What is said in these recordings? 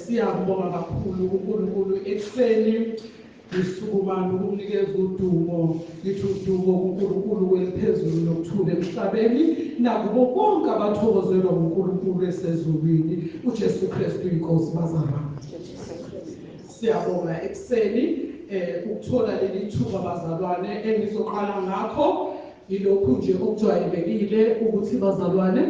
Siyabonga kakhulu uNkulunkulu ekuseni ngisukumana ukunikeza udumo lithi udumo kuNkulunkulu weliphezulu nokuthula emhlabeni nakubo bonke abathokozelwa uNkulunkulu esezulwini uJesu Kristu inkosi bazalwane. Siyabonga ekuseni ukuthola leli thuba bazalwane engizoqala ngakho ilokhu nje okujwayelekile ukuthi bazalwane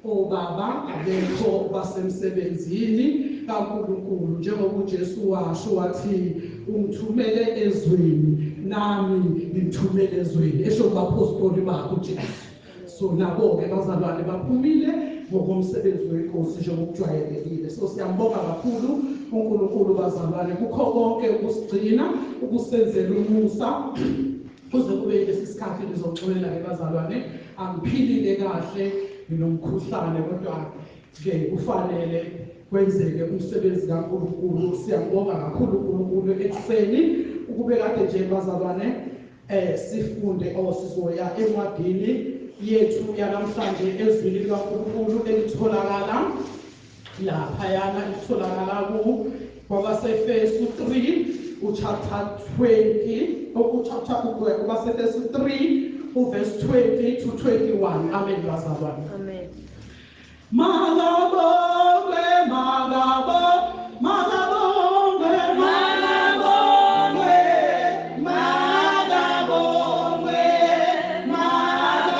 obaba abekho basemsebenzini kaNkulunkulu njengoba uJesu washo wathi ungithumele ezweni nami ngithumele ezweni esho abapostoli bakho uJesu. So nabo ke bazalwane baphumile ngokomsebenzi wenkosi njengoba kujwayelekile. So siyambonga kakhulu uNkulunkulu bazalwane kukho konke ukusigcina ukusenzela umusa kuze kube lesikhathi lizoxolela ke bazalwane angiphilile kahle nginomkhuhlane kodwa ke kufanele kwenzeke umsebenzi kaNkulunkulu. Siyabonga kakhulu uNkulunkulu ekuseni ukube kade nje bazalwane sifunde sizoya encwadini yethu yanamhlanje ezwini likaNkulunkulu elitholakala lapha yana litholakala kwabaseFesu 3 uchapter 20 kwabaseFesu 3 verse 20 to 21. Amen bazalwane. Amen. Magabongwe magabongwe magabongwe magabongwe magabongwe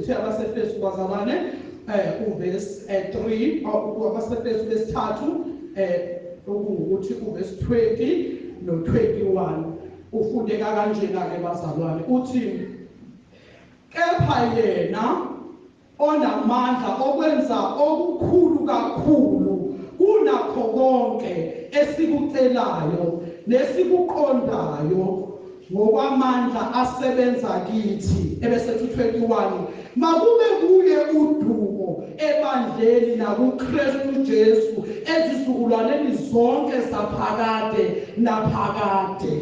abaseFesu bazalwane uverse 3 abaseFesu lesithathu ukuthi uverse 20 no 21 ufundeka kanjena ke bazalwane uthi kepha yena onamandla okwenza okukhulu kakhulu kunakho konke esikucelayo nesikuqondayo ngokwamandla asebenza kithi ebese 21 makube kuye udumo ebandleni nakuKristu Jesu ezizukulwaneni zonke zaphakade naphakade.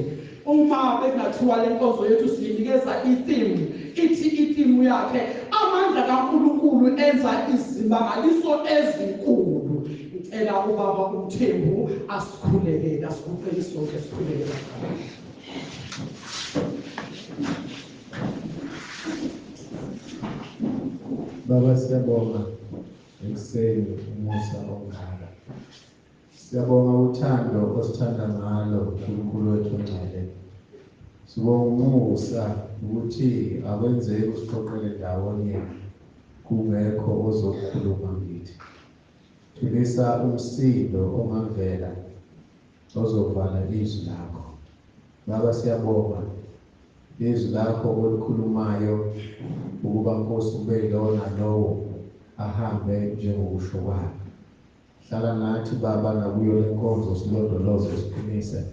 Uma bekungathiwa le nkonzo yethu siyinikeza itheme ithi itheme yakhe amandla kaNkulunkulu enza izimangaliso ezinkulu. Ngicela ubaba uMthembu asikhulekele asikucela sonke sikhulekele. Baba siyabonga ekuseni umusa ongaka. Siyabonga uthando osithanda ngalo uNkulunkulu wethu ongcwele. Sibonga umusa ukuthi akwenzeki usiqoqele ndawonye kungekho ozokhuluma kithi. Thulisa umsindo ongavela ozovala izwi lakho. Baba siyabonga izwi lakho olukhulumayo ukuba Nkosi ube yilona lowo ahambe njengokusho kwakho. Hlala nathi Baba nakuyo le nkonzo silondoloze siqinise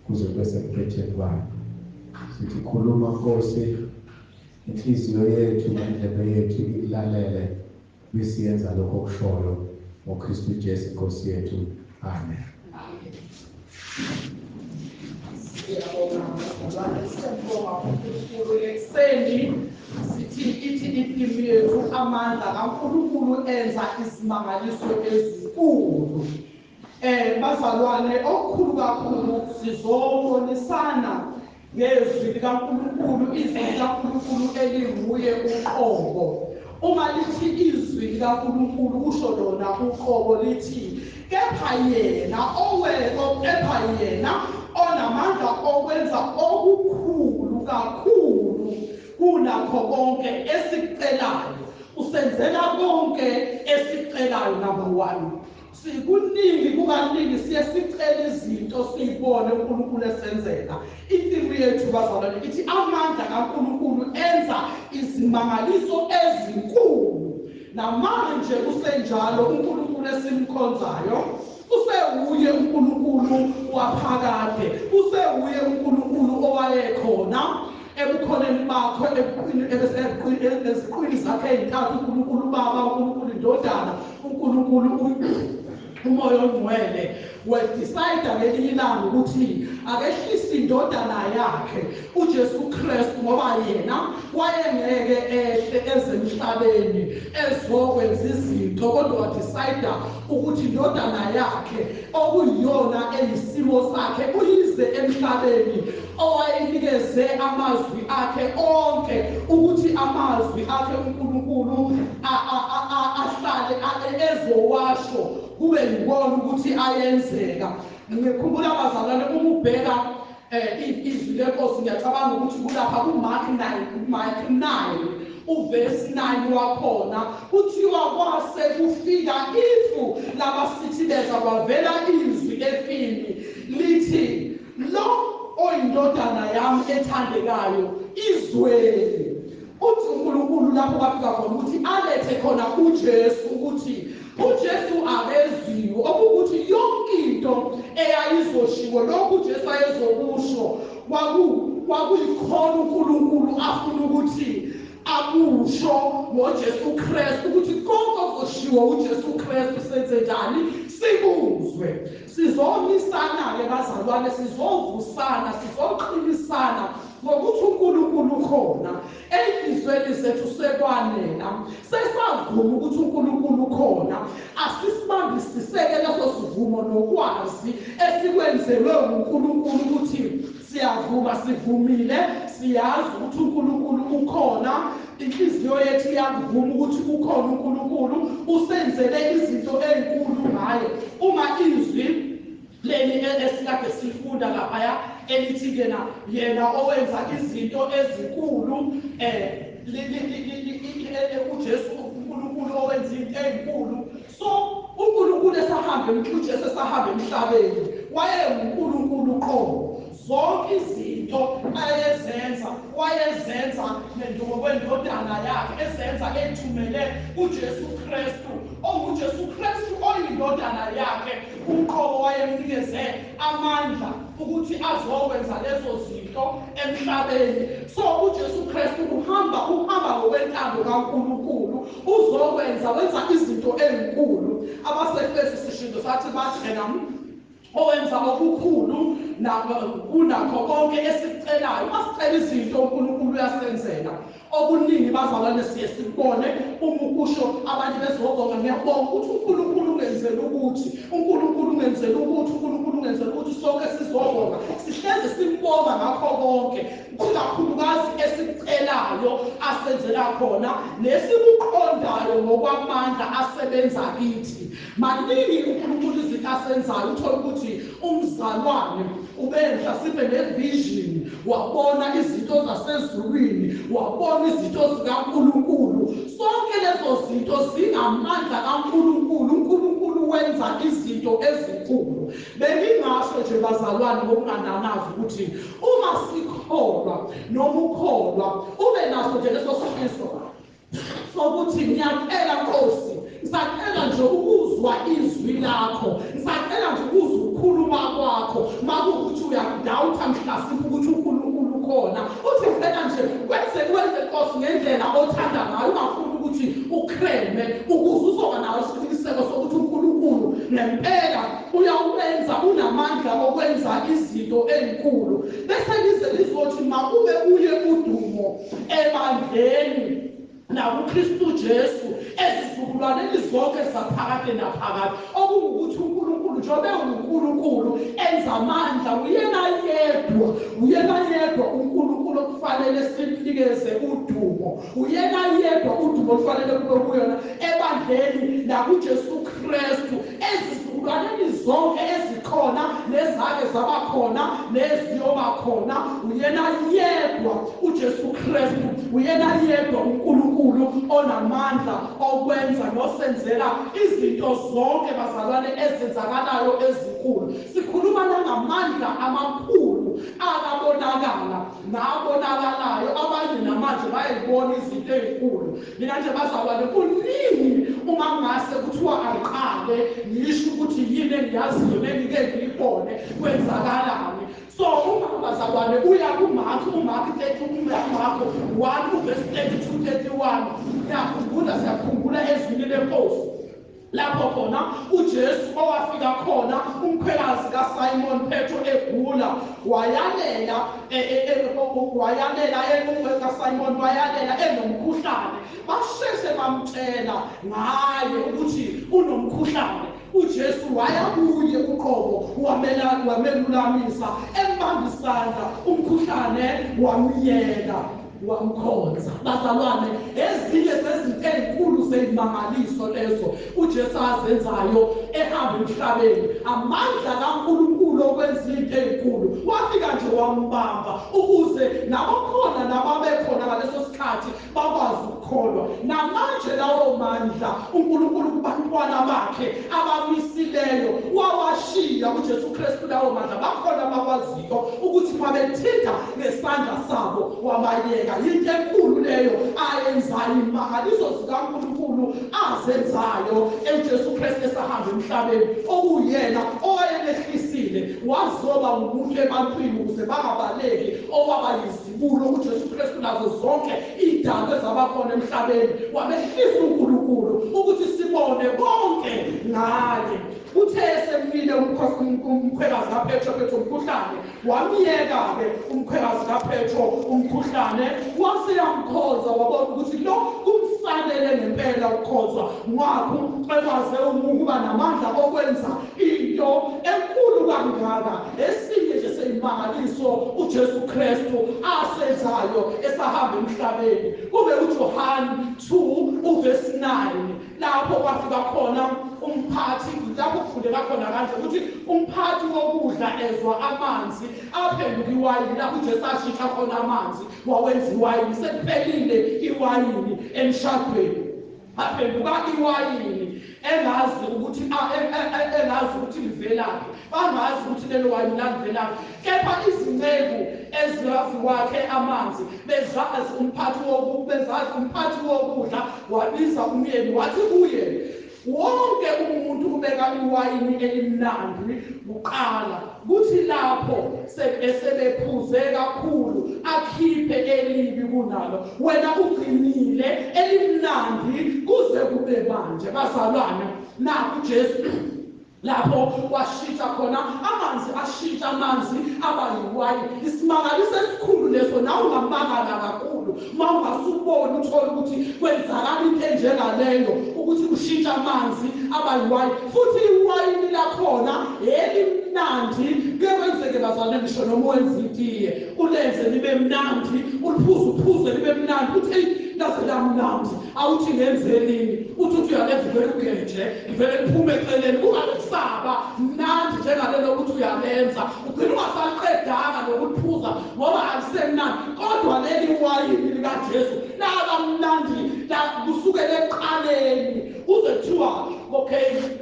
kuze kube sekuphetheni kwakho. Sithi khuluma Nkosi inhliziyo yethu nendlebe yethu ilalele bisiyenza lokho okushoyo ngoKristu Jesu Nkosi yethu. Amen. Siyabonga uNkulunkulu ekseni sithi ithi itheme yethu amandla kaNkulunkulu enza izimangaliso ezinkulu. Bazalwane okukhulu kakhulu sizobonisana ngezwi likaNkulunkulu, izwi likaNkulunkulu elinguye uqobo. Uma lithi izwi likaNkulunkulu kusho lona uqobo lithi kepha yena onamandla okwenza okukhulu kakhulu kunakho konke esicelayo usenzela konke esicelayo. Number 1 sikuningi kukaningi siye sicela izinto siyibone uNkulunkulu esenzela. Itheme yethu bazalwane ithi amandla kaNkulunkulu enza izimangaliso ezinkulu. Namanje kusenjalo uNkulunkulu esimkhonzayo usewuye uNkulunkulu waphakade, usewuye uNkulunkulu owayekhona ebukhoneni bakho eziqwini zakhe ezintathu, uNkulunkulu Baba, uNkulunkulu Indodana, uNkulunkulu umoya ongcwele. Wedecide ngelinye ilanga ukuthi akehlise indodana yakhe uJesu Kristu ngoba yena wayengeke ehle ezemhlabeni ezokwenza izinto, kodwa wadecide ukuthi indodana yakhe okuyiyona eyisimo sakhe uyize emhlabeni, owayinikeze amazwi akhe onke ukuthi amazwi akhe uNkulunkulu ahlale ezowasho kube yibona ukuthi ayenzeka. Ngikhumbula bazalwane uma ubheka izwi lenkosi ngiyacabanga ukuthi kulapha kuMark 9 uverse 9 wakhona kuthiwa kwase kufika ifu labasithileza kwavela izwi efini lithi lo oyindodana yami ethandekayo izweni. Uthi uNkulunkulu lapho kwafika khona ukuthi alethe khona uJesu ukuthi uJesu abeziwe okuthi yonke into eyayizoshiwo lokhu uJesu ayezokusho kwakuyikhona uNkulunkulu afuna ukuthi akusho ngoJesu Kristu ukuthi konke okuzoshiwo uJesu Kristu senze njani sikuzwe. Sizomisana ke bazalwane, sizovusana, sizoqinisana ngokuthi uNkulunkulu khona ey'nhlizweni zethu sekwanela, sesavuma ukuthi uNkulunkulu khona. Asisibambisiseke leso sivumo nokwazi esikwenzelwe uNkulunkulu ukuthi siyavuma, sivumile, siyazi ukuthi uNkulunkulu ukhona. Inhliziyo yethu iyavuma ukuthi ukhona uNkulunkulu usenzele izinto ezinkulu ngaye. Uma izwi leli esikade sifunda laphaya elithi yena owenza izinto ezinkulu uJesu uNkulunkulu owenza izinto ezinkulu. So uNkulunkulu uJesu esahamba emhlabeni wayenguNkulunkulu qobo. zonke izinto ayezenza wayezenza ngokwendodana yakhe ezenza ethumele uJesu Kristu onguJesu Kristu oyindodana yakhe uqobo wayemnikeze amandla ukuthi azokwenza lezo zinto emhlabeni. So uJesu Kristu uhamba ngokwentando kaNkulunkulu uzokwenza wenza izinto ezinkulu. Abasefeso sishindo sathi bathena owenza okukhulu kunakho konke esikucelayo. Masicela izinto uNkulunkulu uyasenzela. Okuningi bazalwane siye sikubone uma ukusho abantu bezobonga ngiyabonga ukuthi uNkulunkulu ungenzela ukuthi uNkulunkulu ungenzela ukuthi uNkulunkulu ungenzela ukuthi sonke sizobonga sihleze simbonga ngakho konke kakhulukazi esikucelayo asenzela khona nesikuqondayo ngokwamandla asebenza kithi. Maningi uNkulunkulu izinto asenzayo uthola ukuthi umzalwane ubenza sibe nevision wabona izinto zasezulwini wabona izinto zikaNkulunkulu. Sonke lezo zinto zingamandla kaNkulunkulu. uNkulunkulu wenza izinto ezinkulu. Bengingasho nje bazalwane ngokungananazi ukuthi uma sikholwa noma ukholwa ube naso nje leso sifiso sokuthi ngiyacela Nkosi, ngisacela nje ukuzwa izwi lakho, ngisacela nje ukuzwa ukukhuluma kwakho. Makuwukuthi uyakudawutha mhlasimpe ukuthi uNkulunkulu ukhona, uthi ngicela nje wenze Nkosi ngendlela othanda ngayo, ungafuni ukuthi ukreme ukuze uzoba nayo isiqiniseko sokuthi uNkulunkulu ngempela uyawubenza unamandla okwenza izinto ezinkulu. Bese lizothi makube uye udumo ebandleni nakuKristu Jesu ezizukulwaneni zonke zaphakade naphakade okungukuthi uNkulunkulu njengoba uNkulunkulu enza amandla uyena yedwa uNkulunkulu okufanele simnikeze udumo. Uyena yedwa udumo olufanele kube kuyona ebandleni nakuJesu Kristu ezizukulwaneni zonke ezikhona nezake zabakhona neziyoba khona. Uyena yedwa uJesu Kristu, uyena yedwa uNkulunkulu onamandla okwenza nosenzela izinto zonke bazalwane ezenzakalayo ezinkulu. Sikhuluma nangamandla amakhulu akabonakala nabonakalayo. Abanye namanje bayayibona izinto ezinkulu. Mina nje bazalwane kuningi uma ngase kuthiwa aqale ngisho ukuthi yini engiyaziyo nengike ngiyibone kwenzakalani. So uma bazalwane uya kuMark 1 verse 32-31 siyakhumbula ezwini lenkosi lapho khona uJesu owafika khona umkhwekazi kaSimon Petro egula wayalela kaSimon wayalela enomkhuhlane. Basheshe bamtshela ngaye ukuthi unomkhuhlane. uJesu waya kuye uqobo wamelulamisa embambisana umkhuhlane wamyeka wamkhonza. Bazalwane, ezinye zezinto ezinkulu zezimangaliso lezo uJesu azenzayo ehamba emhlabeni. Amandla kaNkulunkulu okwenza izinto ezinkulu. Wafika nje wambamba ukuze nabakhona nababekhona ngaleso sikhathi bakwazi ukukholwa. Namanje lawo mandla uNkulunkulu kubantwana bakhe abamisileyo wawashiya uJesu Kristu. Lawo mandla bakhona abakwaziyo ukuthi mabethinta ngesandla sabo wabayeka. Yinto enkulu leyo ayenzayo, imangaliso zikaNkulunkulu azenzayo uJesu Kristu esahamba emhlabeni, okuyena owayelehlisile wazoba umuntu ebantwini ukuze bangabaleki owaba yizibulo uJesu Kristu nazo zonke izidalwa ezabakhona emhlabeni. Wabehlisa uNkulunkulu ukuthi sibone konke ngaye. Uthe esemile umkhwekazi kaPetro umkhuhlane, wamyeka-ke umkhwekazi kaPetro umkhuhlane, waseyamkhonza wabona ukuthi lo kumfanele ngempela ukukhonzwa. Ngakho ekwaze ukuba namandla okwenza into enkulu kangaka. Esinye nje seyimangaliso uJesu Kristu asenzayo esahamba emhlabeni kube uJohane 2 verse 9 lapho kwafika khona umphathi, lapho kufundeka khona kanje ukuthi umphathi wokudla ezwa amanzi aphenduka iwayini. Lapho uJesu ashintsha khona amanzi wawenza iwayini. Sekuphelile iwayini emshadweni, aphenduka iwayini engazi ukuthi engazi ukuthi livelaphi, bangazi ukuthi lelo wayini lavelaphi, kepha izinceku eziwazi wakhe amanzi bezazi umphathi wokudla, wabiza umyeni wathi kuye, wonke umuntu ubeka iwayini elimnandi kuqala, kuthi lapho sebephuze kakhulu akhiphe elibi kunalo, wena ugcinile elimnandi kuze kube manje. Bazalwane, naku Jesu lapho washintsha khona amanzi, ashintsha amanzi aba yiwayini. Isimangaliso esikhulu leso, nawe ungamangala kakhulu uma ungasuboni uthola ukuthi kwenzakala into enjengaleyo, ukuthi kushintsha amanzi aba yiwayini, futhi iwayini lakhona elimnandi. Kuyenzeke bazalwane, ngisho noma wenza itiye ulenze libe mnandi, uliphuze libe mnandi, uthi hey laze lamnandi, awuthi ngenzelini, uthi uyalenza vele ugeje, vele liphume eceleni, kungakusaba mnandi njengalelo ukuthi uyalenza, ugcina ungasaqedanga nokuliphuza ngoba alisemnandi. Kodwa leli wayini likaJesu laba mnandi kusukela ekuqaleni, kuze kuthiwa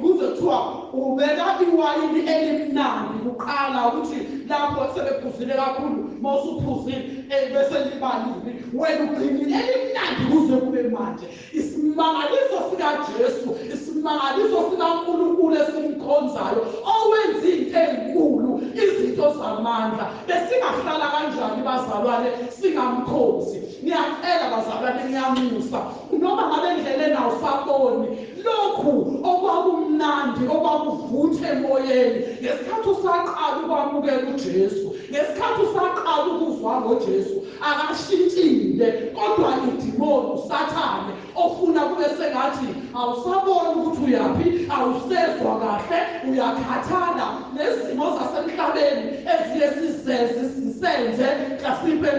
kuze kuthiwa ubeka iwayini elimnandi kuqala, ukuthi lapho sebephuzile kakhulu, mawusuphuzile bese libalile, wena ugcinile elimnandi kuze kube manje. Isimangaliso sikaJesu, isimangaliso sikaNkulunkulu esimkhonzayo, owenza izinto ezinkulu, izinto zamandla. Besingahlala kanjani bazalwane singamkhonzi? Ngiyacela bazalwane, ngiyamusa noma ngabe endleleni awusaboni lokhu okwakumnandi, okwakuvutha emoyeni ngesikhathi usaqala ukwamukela uJesu, ngesikhathi usaqala ukuzwa ngoJesu, akashintshile. Kodwa idimoni, usathane, ofuna kube sengathi awusaboni ukuthi uyaphi, awusezwa kahle, uyakhathala, nezimo zasemhlabeni eziye sisenze mhlasimpe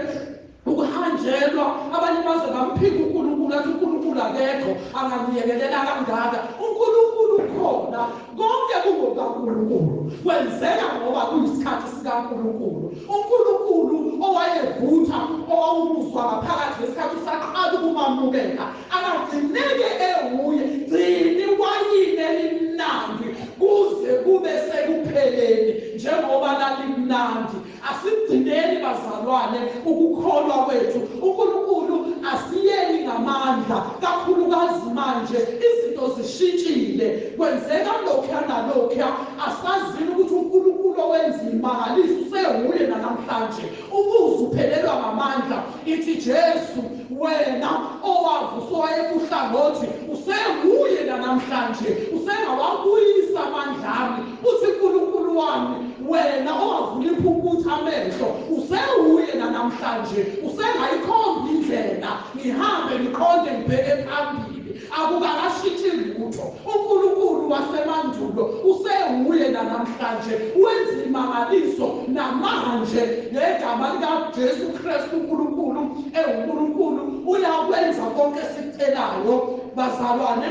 ukuhanjelwa. Abanye baze bamphika uNkulunkulu, athi uNkulunkulu akekho, anganiyekelela kangaka. uNkulunkulu ukhona, konke kungokaNkulunkulu, kwenzeka ngoba kuyisikhathi sikaNkulunkulu. uNkulunkulu owayevutha, owawumuzwa ngaphakathi ngesikhathi usaqala ukumamukela, akagcineke ewuye. Gcina iwayini elimnandi kuze kube sekupheleni njengoba lalimnandi. Asigcineni bazalwane ukukholwa kwethu. uNkulunkulu asiyeni ngamandla, kakhulukazi manje izinto zishintshile, kwenzeka lokhuya nalokhuya. Asazini ukuthi uNkulunkulu owenza imangaliso usewuye nanamhlanje. Umuzi uphelelwa ngamandla. Ithi Jesu, wena owavusa owayefuhlangothi, usewuye nanamhlanje, usengawabuyisa amandla ami. Uthi uNkulunkulu wami, wena owavula impumputha amehlo, usewuye nanamhlanje, usengayikhomba indlela, ngihambe ngiqonde ngibheke phambili. Akukakashintshi lutho. uNkulunkulu wasemandulo usewuye nanamhlanje, wenza imangaliso namanje ngegama likaJesu Kristu. uNkulunkulu ewuNkulunkulu, uyakwenza konke esicelayo bazalwane.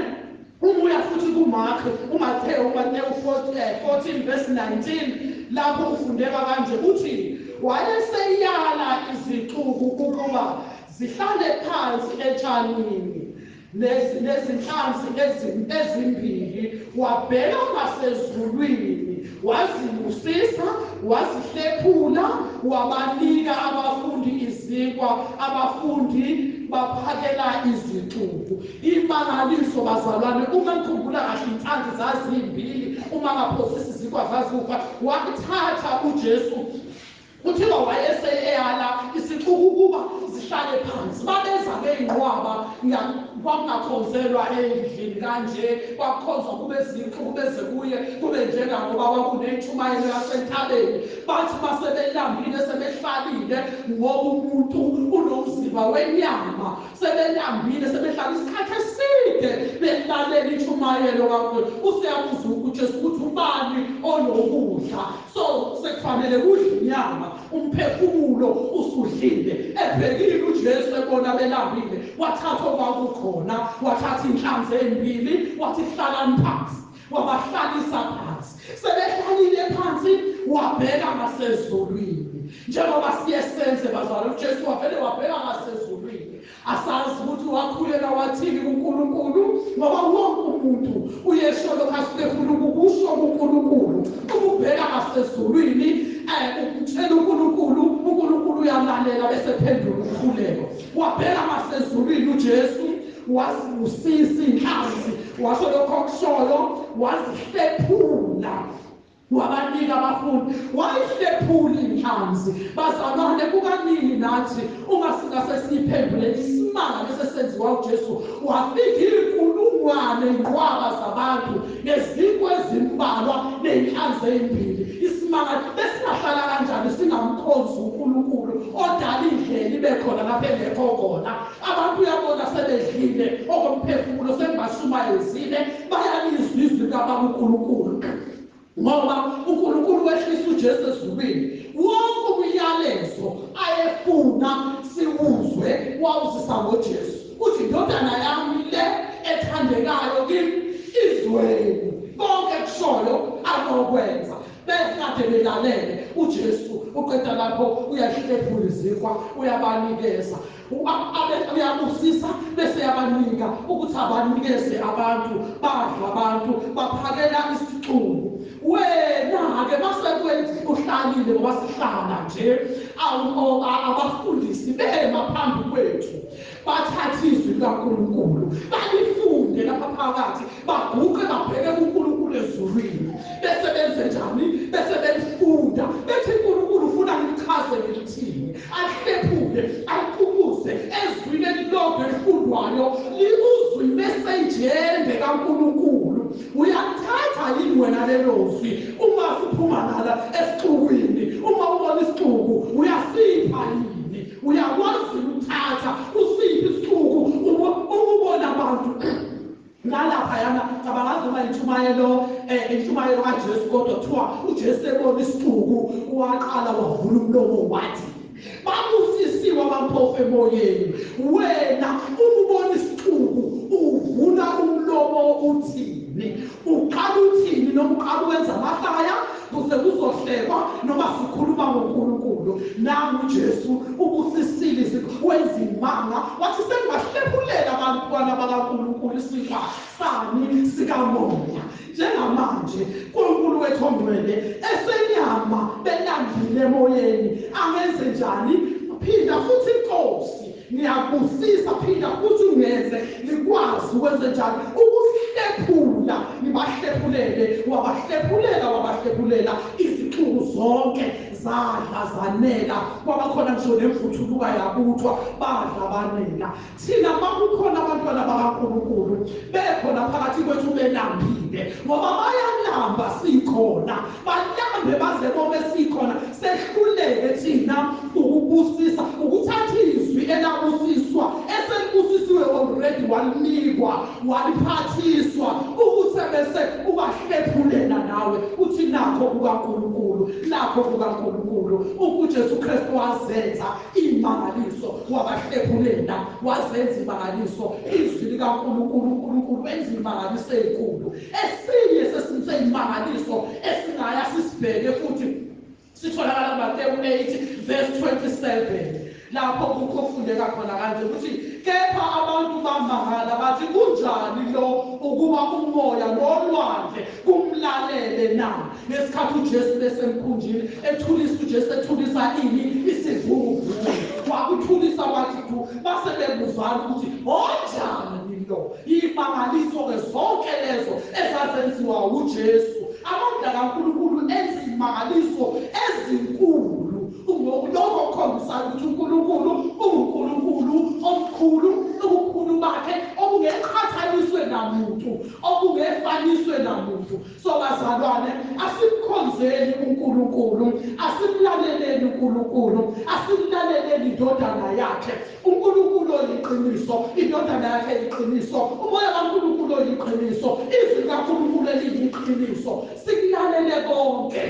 Umuya futhi uMathewu 14 verse 19, lapho ufundeka kanje, uthi wayeseyala izixuku ukuba zihlale phansi etshanini nezinhlanzi ezimbili, wabheka ngasezulwini, wazibusisa, wazihlephula, wabanika abafundi izinkwa, abafundi baphakela izixuku. Imangaliso bazalwane, uma ngikhumbula kahle inhlanzi zazimbili, uma ngaphosisa izinkwa zaziwufa, wathatha uJesu, kuthiwa wayeseyala isixuku ukuba zihlale phansi. Babeza ngeyinqwaba, kwakungakhonzelwa endlini kanje, kwakukhonzwa kube zixuku beze kuye kube njengangoba kwakuney'tshumayelo yaseNtabeni. Bathi basebelambile, sebehlalile, ngoba umuntu unomzimba wenyama, sebelambile, sebehlala isikhathi eside behlalela intshumayelo kakhulu. Useyabuza uJesu ukuthi ubani onokudla, so sekufanele kudle inyama, umphefumulo usudlile. Ebhekile uJesu ebona belambile, wathatha okwakukhona, wathatha inhlanzi ezimbili, wathi hlalani phansi, wabahlalisa phansi. Sebehlalile phansi, wabheka ngasezulwini. Njengoba siye senze bazalwane, uJesu wavele wabheka ngasezulwini. Asazi ukuthi wakhulela wathini kuNkulunkulu, ngoba wonke umuntu uyesho lokho asifuna ukusho kuNkulunkulu ukubheka ngasezulwini ukutshela uNkulunkulu uyalalela bese phendula umkhuleko wabheka ngasezulwini uJesu wasibusisa inhlanzi washo lokho okushoyo wazihlephula wabanika abafundi wayihlephula inhlanzi bazalwane kukanini nathi ungasingasesiphendule isimanga bese senziwa uJesu wafika inkulungwane inqwaba zabantu ngezikwe ezimbalwa nenhlanzi ezimbili isimanga besingahlala kanjani singamkhonzi uNkulunkulu odala indlela ibe khona lapha engekho khona abantu uyabona sebedlile okomphefumulo sekubashumayezile bayalizwa izwi kaBaba ngoba uNkulunkulu wehlisa uJesu ezulwini wonke umyalezo ayefuna siwuzwe wawuzisa ngoJesu uthi indodana yami le ethandekayo kimi izweni konke kushoyo anokwenza besikade belalele uJesu uqeda lapho uyahlephula izikwa uyabanikeza uyabusisa bese yabanika ukuthi abanikeze abantu badla abantu baphakela isixuku wena-ke masekwenza uhlalile ngoba sihlala nje abafundisi bema phambi kwethu bathathe izwi likaNkulunkulu balifunde lapha phakathi baguqe babheke kuNkulunkulu ezulwini bese benze njani bese belifunda bethi uNkulunkulu ufuna ngichaze ngilithini ahlephule aqubuze ezwini elilodwa elifundwayo libuzwe imeseji yende kaNkulunkulu uyathatha yini wena lelo zwi uma siphuma nala esixukwini uma ubona isixuku uyasipha yini uyakwazi ukuthatha usiphi isixuku ubona abantu nalapha yana cabangazi uma intshumayelo kaJesu kodwa kuthiwa uJesu ebona isixuku waqala wavula umlomo wathi babusisiwe abampofu emoyeni wena ubona isixuku uvula umlomo uthini uqala uthini noma uqala ukwenza amahlaya kuze kuzohlekwa noma sikhuluma ngoNkulunkulu nami uJesu ubusisile wenza imanga wathi sengibahlephulela abantwana bakaNkulunkulu isiqa sani sikamoya njengamanje uNkulunkulu wethu ongcwele esenyama belambile emoyeni angenze njani phinda futhi inkosi ngiyabusisa phinda futhi ungenze nikwazi ukwenze njani ukusihlephula ngibahlephulele wabahlephulela izixuku zonke zadla zanela kwabakhona ngisho nemvuthuluka yabuthwa badla banela thina makukhona abantwana bakaNkulunkulu bekhona phakathi kwethu belambile ngoba bayalamba sikhona balambe baze bonke sikhona sehluleke thina ukubusisa ukuthatha izwi elabusiswa eselibusisiwe already walinikwa waliphathiswa ukuthi bese ubahlephulela nawe uthi nakho kukaNkulunkulu uJesu Kristu wazenza imangaliso wabahlephulela wazenza imangaliso izwi likaNkulunkulu wenza imangaliso ezinkulu esinye sesiyimangaliso esingaya sisibheke futhi sitholakala kuMateyu 8 verse 27 lapho kufundeka khona kanje ukuthi kepha abantu bamangala bathi kunjani lo ukuba umoya nolwandle kumlalele na ngesikhathi uJesu besemkhunjini ethulisa ini isivuvu wakuthulisa bathi base bebuzana ukuthi onjani lo imangaliso ke zonke lezo ezazenziwa uJesu amandla kaNkulunkulu enza imangaliso ezinkulu lokho okhombisa ukuthi uNkulunkulu omkhulu ubukhulu bakhe obungeqhathaniswe namuntu obungefaniswe namuntu so bazalwane asimkhonzeni uNkulunkulu asimlaleleni uNkulunkulu asimlaleleni indodana yakhe uNkulunkulu oyiqiniso indodana yakhe iqiniso umoya kaNkulunkulu oyiqiniso izwi kaNkulunkulu eliyiqiniso sikulalele konke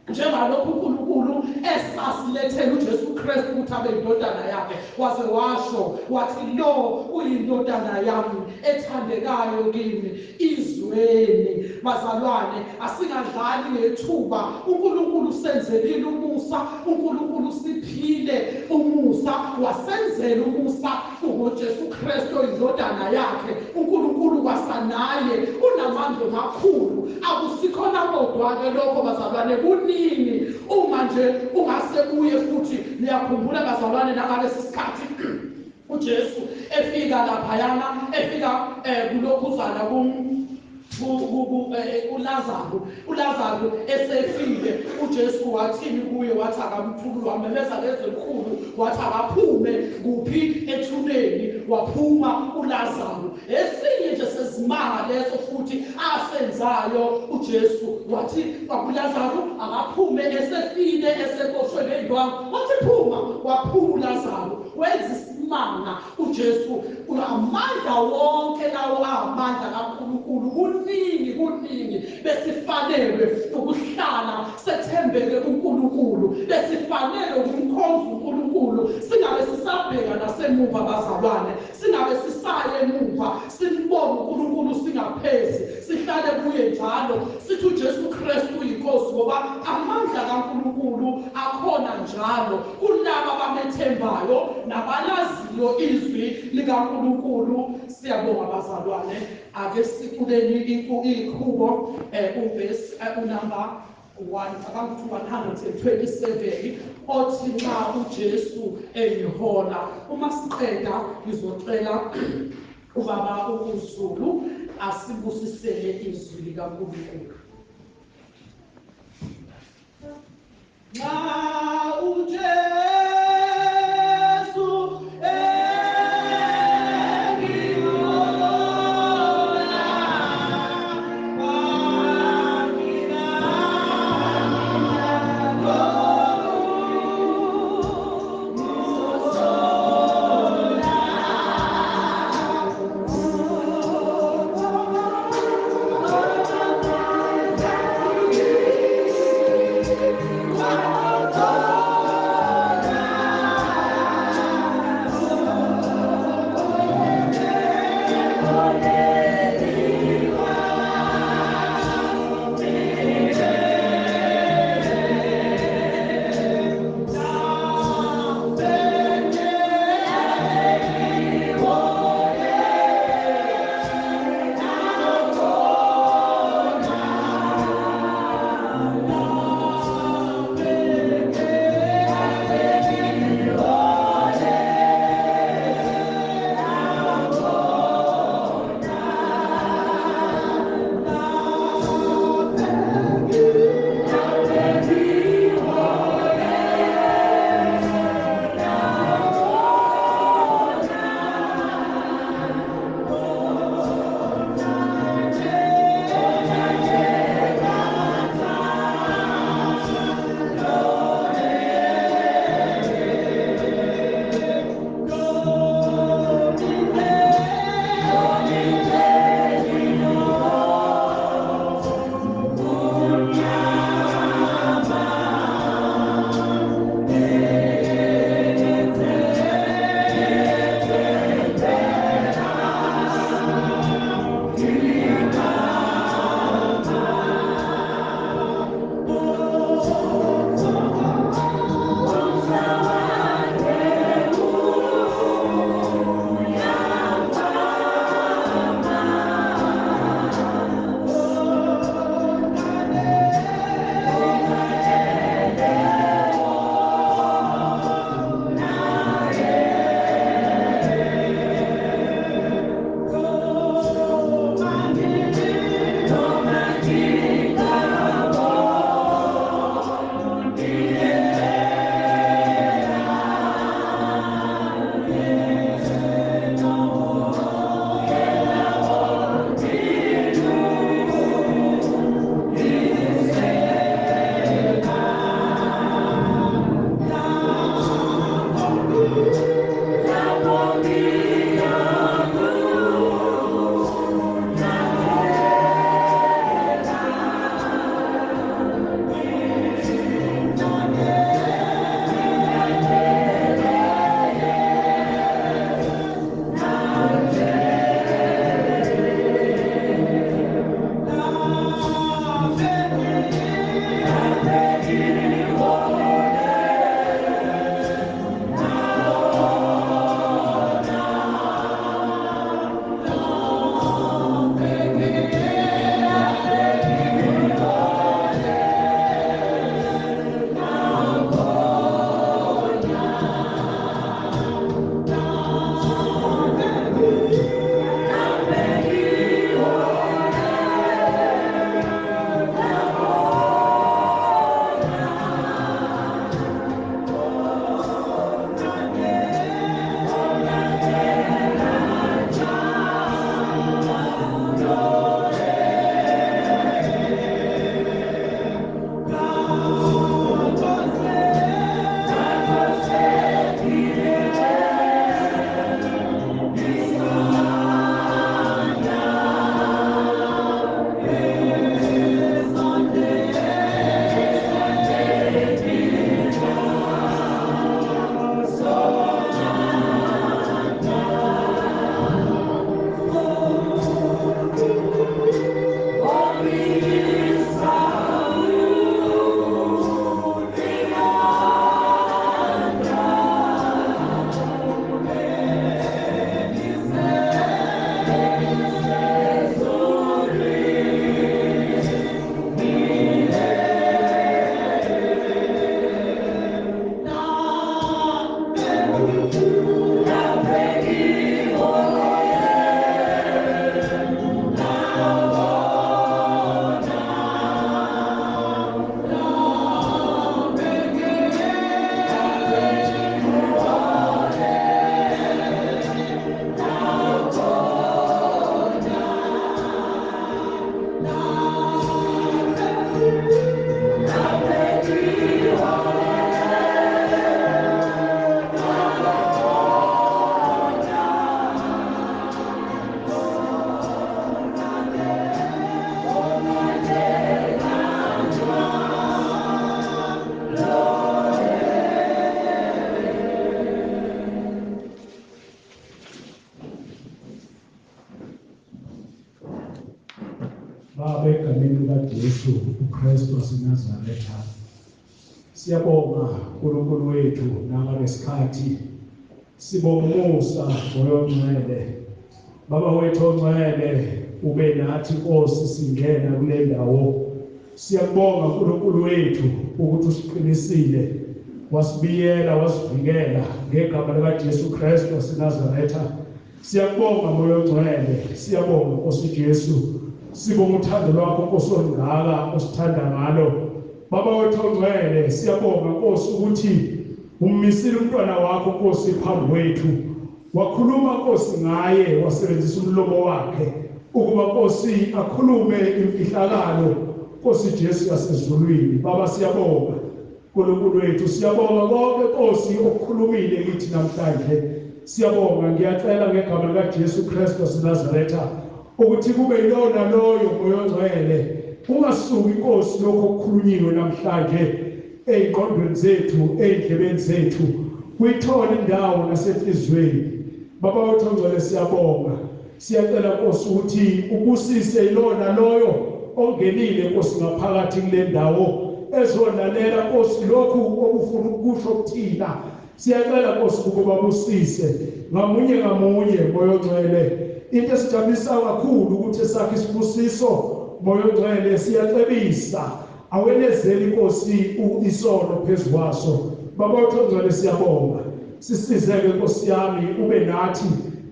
njengalokhu uNkulunkulu esasilethela uJesu Kristu ukuthi abe indodana yakhe, waze washo wathi lo uyindodana yami ethandekayo kimi, izweni. Bazalwane, asingadlali ngethuba. uNkulunkulu senzelile umusa, uNkulunkulu siphile umusa, wasenzela umusa ngoJesu Kristu indodana yakhe. uNkulunkulu wasanaye unamandla amakhulu, akusikhona kodwa-ke lokho bazalwane, kuningi. Uma nje ungase uye futhi, niyakhumbula bazalwane nangalesi sikhathi uJesu efika laphayana, efika kulokhuzana uLazaro esefile, uJesu wathini kuye? Wathi akamthulu, wamemeza ngezwi elikhulu, wathi akaphume kuphi? Ethuneni. Waphuma uLazaro. Esinye nje sezimanga leso futhi asenzayo uJesu, wathi uLazaro akaphume, esefile, esekoshwe ngey'ndwangu, wathi phuma. Waphuma uLazaro. Wenza isimanga uJesu. Amandla wonke lawo amandla kaNkulunkulu, kuningi besifanelwe ukuhlala sethembeke kuNkulunkulu, besifanele ukumkhonza uNkulunkulu, singabe sisabheka nasemuva bazalwane, singabe sisaya emuva, simbone uNkulunkulu singaphezi, sihlale kuye njalo sithi uJesu Kristu uyinkosi, ngoba amandla kaNkulunkulu akhona njalo kulabo abamethembayo nabalaziyo izwi likaNkulunkulu. Siyabonga bazalwane. Ake siqhubeni ikhulumo uvesi unumber 127 othi nxa uJesu eyihola. Uma siqeda ngizocela ubaba uZulu asibusisele izwi likaNkulunkulu. Nxa uJesu Baba egameni likaJesu uKristu waseNazaretha. Siyabonga uNkulunkulu wethu nangaleskhathi. Sibonga umusa oyongcwele. Baba wethu ongcwele ube nathi Nkosi singena kule ndawo. Siyabonga uNkulunkulu wethu ukuthi usiqinisile. Wasibiyela wasivikela ngegama likaJesu Kristu waseNazaretha. Siyabonga moya ongcwele, siyabonga Nkosi Jesu. Sibonga uthando lwakho Nkosi olungaka osithanda ngalo. Baba wethu ongcwele, siyabonga Nkosi ukuthi ummisile umntwana wakho Nkosi phambi kwethu. Wakhuluma Nkosi ngaye, wasebenzisa umlomo wakhe ukuba Nkosi akhulume imfihlakalo Nkosi Jesu yasezulwini. Baba siyabonga uNkulunkulu wethu, siyabonga konke Nkosi okukhulumile kithi namhlanje. Siyabonga, ngiyacela ngegama likaJesu Kristu waseNazaretha ukuthi kube yilona loyo moya ongcwele ungasuki Nkosi lokho okukhulunyiwe namhlanje eziqondweni zethu, ezindlebeni zethu, kuyithola indawo nasenhlizweni. Baba wethu ongcwele siyabonga, siyacela Nkosi ukuthi ubusise yilona loyo ongenile Nkosi ngaphakathi kule ndawo ezolalela Nkosi lokhu okufuna ukusho kuthina. Siyacela Nkosi ukuba babusise ngamunye ngamunye moya ongcwele. Into esijabulisa kakhulu ukuthi esakhe isibusiso moya ongcwele, siyacebisa awenezeli Nkosi isono phezukwaso. Baba wethu ongcwele siyabonga, sisizeke Nkosi yami ube nathi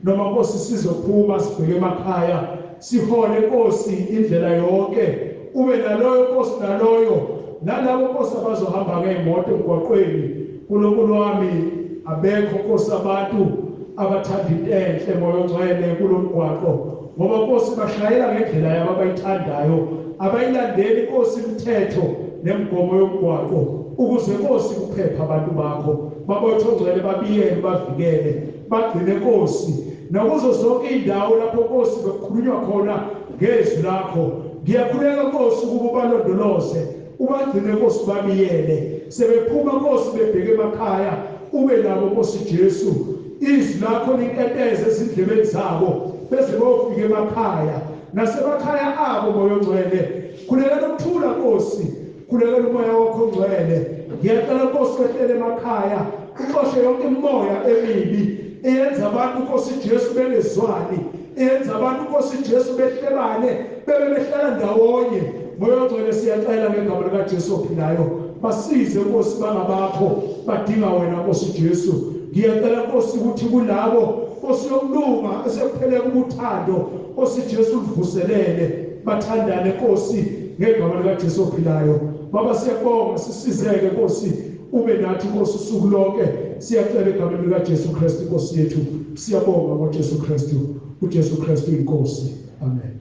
noma Nkosi sizophuma sibheke emakhaya sihole Nkosi indlela yonke. Ube naloyo Nkosi naloyo nalabo Nkosi abazohamba ngeimoto emgwaqweni. uNkulunkulu wami, abekho Nkosi abantu abathanda into enhle moya ongcwele kulomgwaqo, ngoba Nkosi bashayela ngendlela yabo abayithandayo, abayilandeli Nkosi imithetho nemigomo yomgwaqo ukuze Nkosi kuphepha abantu bakho. Baba wethu ongcwele babiyele bavikele bagcine Nkosi nakuzo zonke indawo lapho Nkosi bekukhulunywa khona ngezwi lakho. Ngiyakhuleka Nkosi ukuba balondoloze ubagcine Nkosi babiyele sebephuma Nkosi bebheke emakhaya. Ube nabo Nkosi Jesu, izwi lakho linketeze ezindlebeni zabo beze bofika emakhaya nasemakhaya abo moya ongcwele. Khulekela ukuthula Nkosi, khulekela umoya wakho ongcwele. Ngiyacela Nkosi wehlele emakhaya uxoshe yonke imimoya emibi eyenza abantu Nkosi Jesu bengezwani, eyenza abantu Nkosi Jesu behlebane bebehlala ndawonye. Moya ongcwele siyacela ngegama likaJesu ophilayo, basize Nkosi bangabakho badinga wena Nkosi Jesu. Ngiyacela Nkosi ukuthi kulabo Nkosi yokulunga esekupheleka ubuthando Nkosi Jesu uvuselele bathandane Nkosi ngegama likaJesu ophilayo. Baba siyabonga, sisizeke Nkosi ube nathi Nkosi usuku lonke. Siyacela egameni likaJesu Kristu Nkosi yethu. Siyabonga ngoJesu Kristu, uJesu Kristu inkosi. Amen.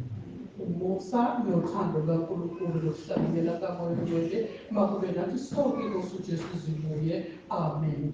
Umusa nothando kaNkulunkulu lokuhlanganyela kamoya ongcwele makube nathi sonke Nkosi uJesu zibuye. Amen.